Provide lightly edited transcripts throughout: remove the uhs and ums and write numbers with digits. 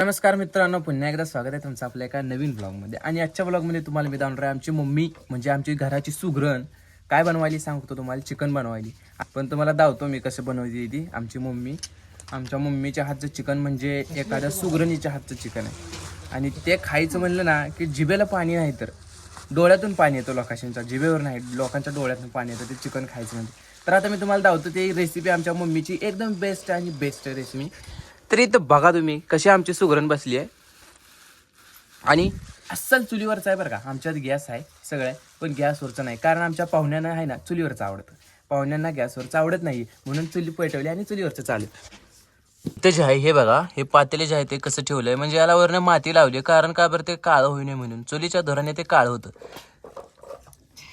नमस्कार मित्रांनो, पुन्हा एकदा स्वागत आहे तुमचं आपल्या एका नवीन ब्लॉगमध्ये. आणि आजच्या ब्लॉगमध्ये तुम्हाला मी दाखवणार आहे आमची मम्मी म्हणजे आमची घराची सुगरण काय बनवायली सांगतो तुम्हाला. चिकन बनवायली. पण तुम्हाला दावतो मी कसं बनवली ती आमची मम्मी. आमच्या मम्मीच्या हातचं चिकन म्हणजे एखाद्या सुगरणीच्या हातचं चिकन आहे. आणि ते खायचं म्हणलं ना की जिभेला पाणी नाही तर डोळ्यातून पाणी येतो लोकांच्या, जिभेवर नाही लोकांच्या डोळ्यातून पाणी येतं ते चिकन खायचं म्हणजे. तर आता मी तुम्हाला दावतो ते रेसिपी आमच्या मम्मीची, एकदम बेस्ट आणि बेस्ट रेसिपी. तर इथं बघा तुम्ही कशी आमची सुगरण बसली आहे. आणि अस्सल चुलीवरचं आहे बरं का. आमच्यात गॅस आहे सगळं, पण गॅसवरचं नाही, कारण आमच्या पाहुण्यांना आहे ना चुलीवरचं आवडतं. पाहुण्यांना गॅसवरचं आवडत नाही, म्हणून चुली पेटवली आणि चुलीवरचं चालू. ते जे आहे हे बघा, हे पातेले जे आहे ते कसं ठेवलंय म्हणजे याला वरनं माती लावली, कारण का बरं ते काळं होऊ नये म्हणून. चुलीच्या धोराने ते काळं होतं.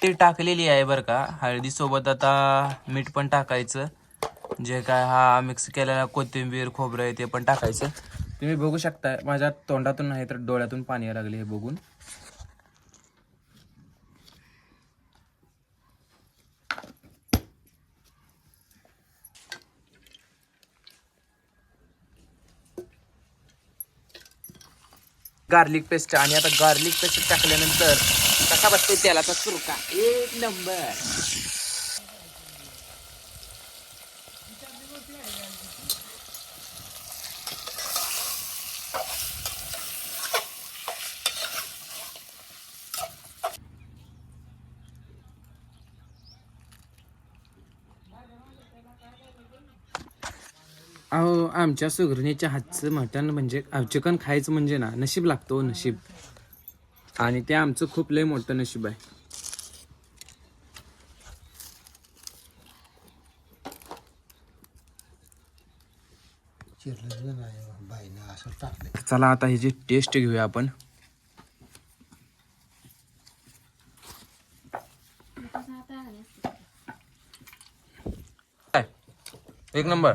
ते टाकलेली आहे बरं का. हळदीसोबत आता मीठ पण टाकायचं, जे काय हा मिक्स केलेला कोथिंबीर खोबरं आहे ते पण टाकायचं. तुम्ही बघू शकता माझ्या तोंडातून नाही तर डोळ्यातून पाणी यायला लागले हे बघून. गार्लिक पेस्ट, आणि आता गार्लिक पेस्ट टाकल्यानंतर कसा बसते तेलाचा सुरका, एक नंबर. अहो, आमच्या सुगरणीच्या हातचं मटण म्हणजे चिकन खायचं म्हणजे ना नशीब लागतो, नशीब. आणि ते आमचं खूप लय मोठं नशीब आहे. चला आता ह्याची टेस्ट घेऊया आपण. एक नंबर.